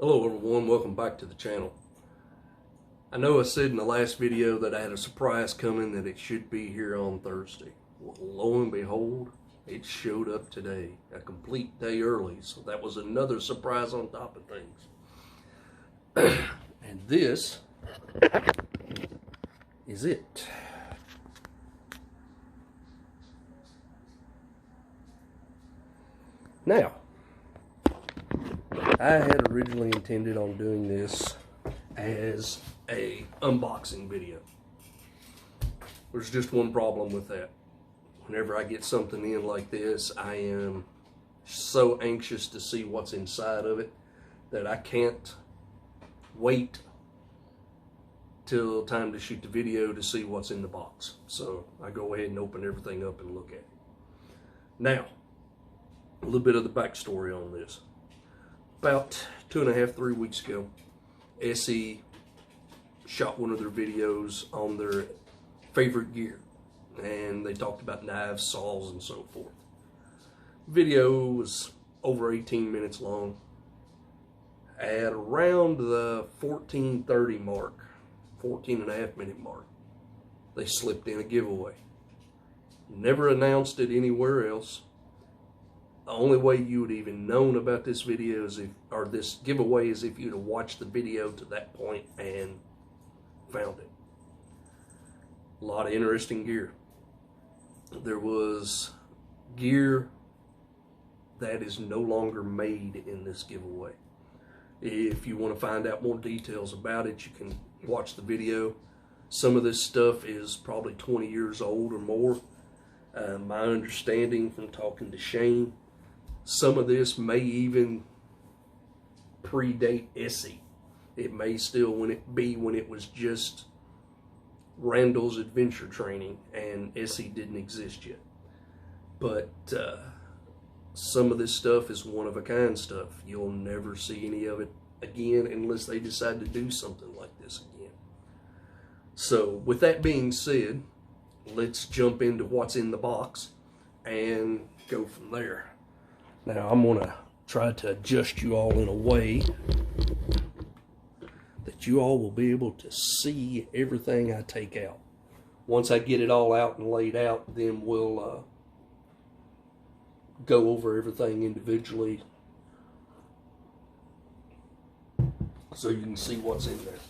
Hello everyone, welcome back to the channel. I know I said in the last video that I had a surprise coming, that it should be here on Thursday. Well, lo and behold, it showed up today, a complete day early, so that was another surprise on top of things. And this is it. Now, I had originally intended on doing this as a unboxing video. There's just one problem with that. Whenever I get something in like this, I am so anxious to see what's inside of it that I can't wait till time to shoot the video to see what's in the box. So I go ahead and open everything up and look at it. Now, a little bit of the backstory on this. About 2.5, 3 weeks ago, ESEE shot one of their videos on their favorite gear, and they talked about knives, saws, and so forth. Video was over 18 minutes long. At around the 14:30 mark, 14.5 minute mark, they slipped in a giveaway. Never announced it anywhere else. The only way you would even known about this video is this giveaway is if you'd have watched the video to that point and found it. A lot of interesting gear. There was gear that is no longer made in this giveaway. If you want to find out more details about it, you can watch the video. Some of this stuff is probably 20 years old or more. My understanding from talking to Shane, some of this may even predate ESEE. It may still be when it was just Randall's Adventure Training and ESEE didn't exist yet. But some of this stuff is one-of-a-kind stuff. You'll never see any of it again unless they decide to do something like this again. So with that being said, let's jump into what's in the box and go from there. Now I'm going to try to adjust you all in a way that you all will be able to see everything I take out. Once I get it all out and laid out, then we'll go over everything individually so you can see what's in there.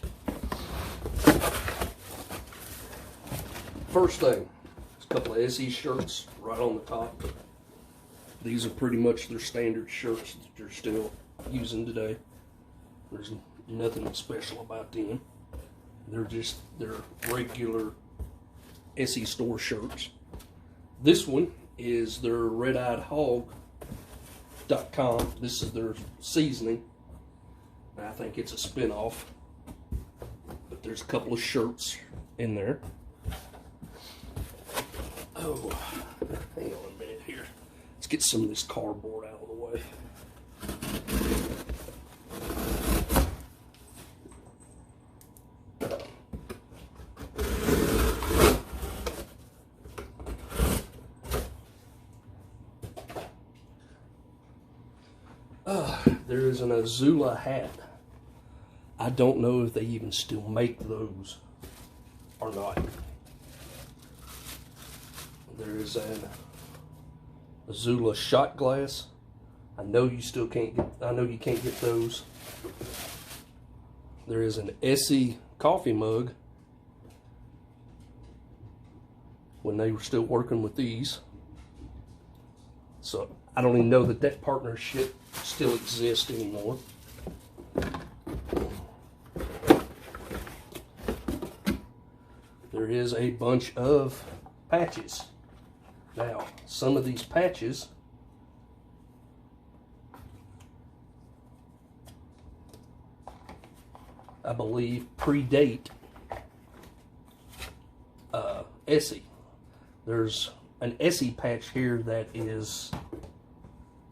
First thing, there's a couple of ESEE shirts right on the top. These are pretty much their standard shirts that they're still using today. There's nothing special about them. They're just their regular ESEE store shirts. This one is their redeyedhog.com. This is their seasoning. I think it's a spin-off. But there's a couple of shirts in there. Oh, hang on a minute here. Let's get some of this cardboard out of the way. There is an Azula hat. I don't know if they even still make those or not. There is an Azula shot glass. I know you still can't get. I know you can't get those. There is an ESEE coffee mug. When they were still working with these, so I don't even know that partnership still exists anymore. There is a bunch of patches. Now, some of these patches I believe predate ESEE. There's an ESEE patch here that is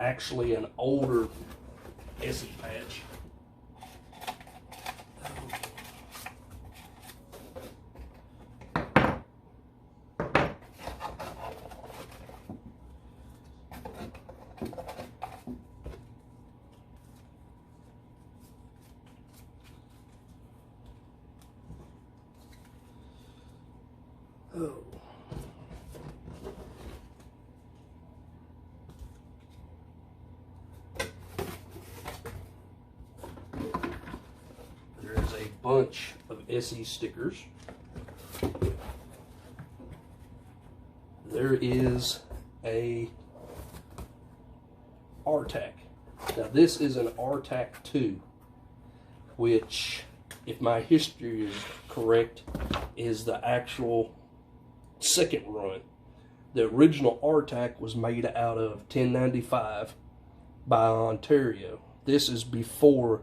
actually an older ESEE patch. bunch of ESEE stickers. There is a RTAC. Now this is an RTAC 2, which, if my history is correct, is the actual second run. The original RTAC was made out of 1095 by Ontario. This is before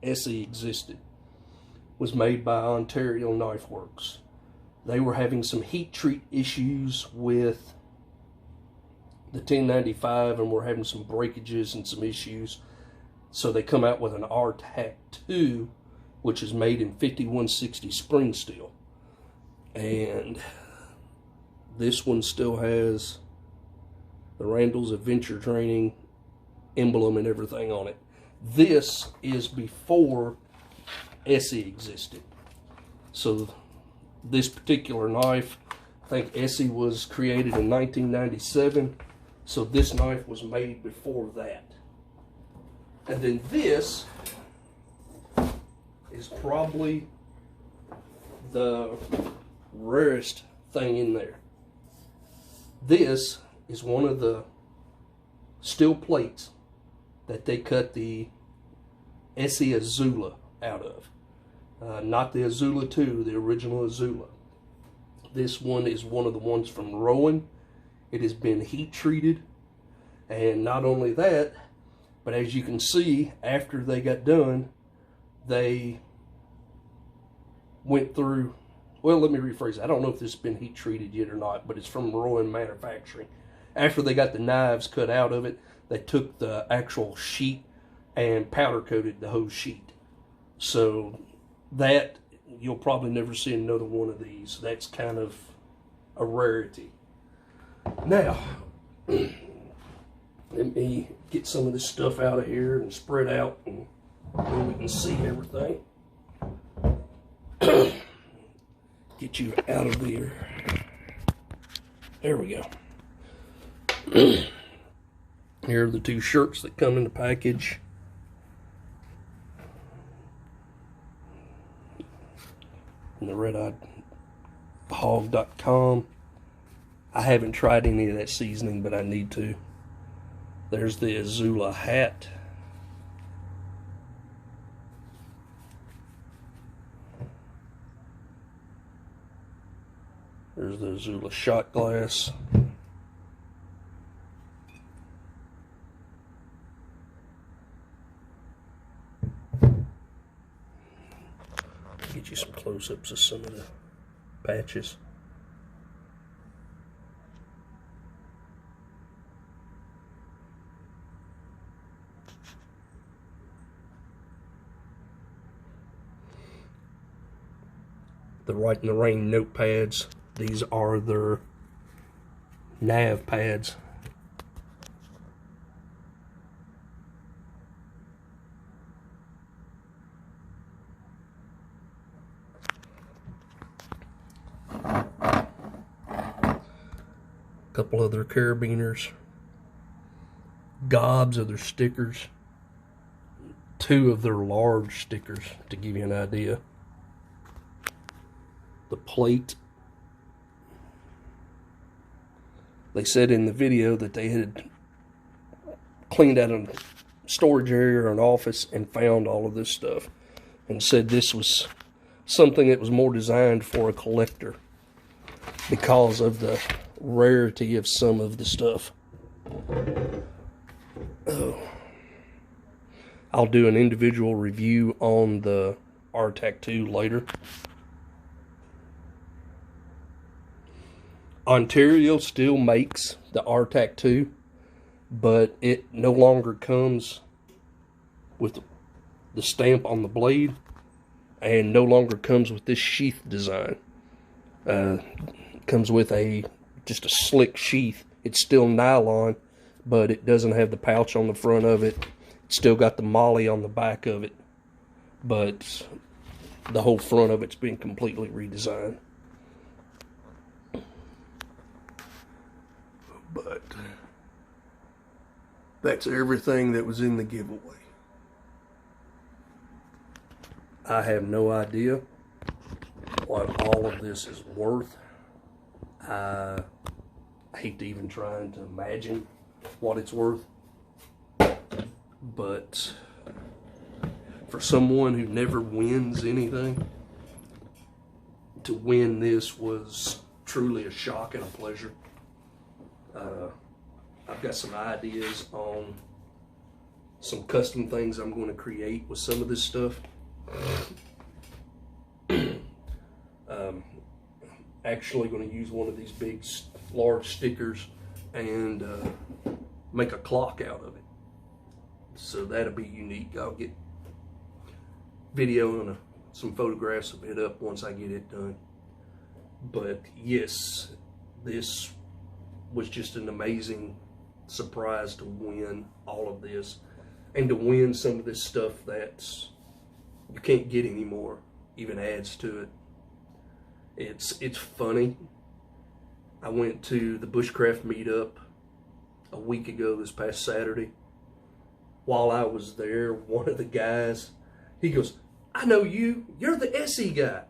ESEE existed. Was made by Ontario Knife Works. They were having some heat treat issues with the 1095 and were having some breakages and some issues. So they come out with an RTAC 2, which is made in 5160 spring steel. And this one still has the Randall's Adventure Training emblem and everything on it. This is before ESEE existed. So this particular knife, I think ESEE was created in 1997. So this knife was made before that. And then this is probably the rarest thing in there. This is one of the steel plates that they cut the ESEE Azula out of. Not the Azula 2, the original Azula. This one is one of the ones from Rowan. It has been heat treated. And not only that, but as you can see, after they got done, they went through, well, let me rephrase it. I don't know if this has been heat treated yet or not, but it's from Rowan Manufacturing. After they got the knives cut out of it, they took the actual sheet and powder coated the whole sheet. So that, you'll probably never see another one of these. That's kind of a rarity. Now, let me get some of this stuff out of here and spread out, and then we can see everything. Get you out of there. There we go. Here are the two shirts that come in the package. And the redeyedhog.com. I haven't tried any of that seasoning, but I need to. There's the Azula hat. There's the Azula shot glass. Get you some close-ups of some of the patches. The Right in the Rain notepads. These are their nav pads. A couple other carabiners. Gobs of their stickers. 2 of their large stickers, to give you an idea. The plate. They said in the video that they had cleaned out a storage area or an office and found all of this stuff, and said this was something that was more designed for a collector because of the rarity of some of the stuff. Oh. I'll do an individual review on the RTAC 2 later. Ontario still makes the RTAC 2, but it no longer comes with the stamp on the blade, and no longer comes with this sheath design. It comes with just a slick sheath. It's still nylon, but it doesn't have the pouch on the front of it. It's still got the molly on the back of it, but the whole front of it's been completely redesigned. But that's everything that was in the giveaway. I have no idea what all of this is worth. I hate to even try to imagine what it's worth. But for someone who never wins anything, to win this was truly a shock and a pleasure. I've got some ideas on some custom things I'm going to create with some of this stuff. Actually going to use one of these big, large stickers and make a clock out of it. So that'll be unique. I'll get video and some photographs of it up once I get it done. But yes, this was just an amazing surprise to win all of this, and to win some of this stuff that you can't get anymore even adds to it. It's funny. I went to the Bushcraft meetup a week ago this past Saturday. While I was there, one of the guys, he goes, "I know you, you're the ESEE guy."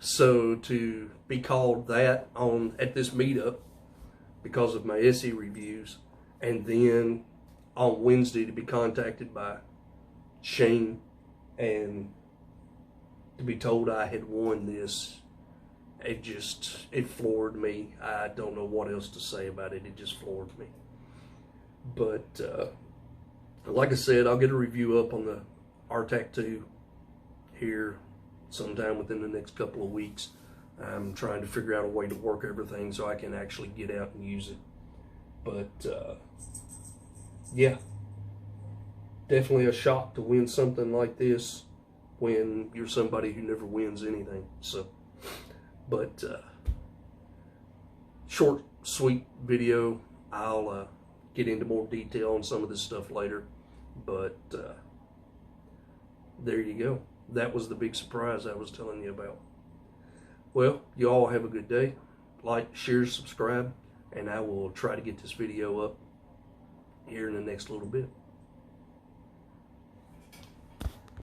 So to be called that at this meetup because of my ESEE reviews, and then on Wednesday to be contacted by Shane and to be told I had won this, it floored me. I don't know what else to say about it. It just floored me. But like I said, I'll get a review up on the RTAC 2 here sometime within the next couple of weeks. I'm trying to figure out a way to work everything so I can actually get out and use it. But yeah, definitely a shock to win something like this when you're somebody who never wins anything. So, but short, sweet video. I'll get into more detail on some of this stuff later. But there you go. That was the big surprise I was telling you about. Well, you all have a good day. Like, share, subscribe, and I will try to get this video up here in the next little bit.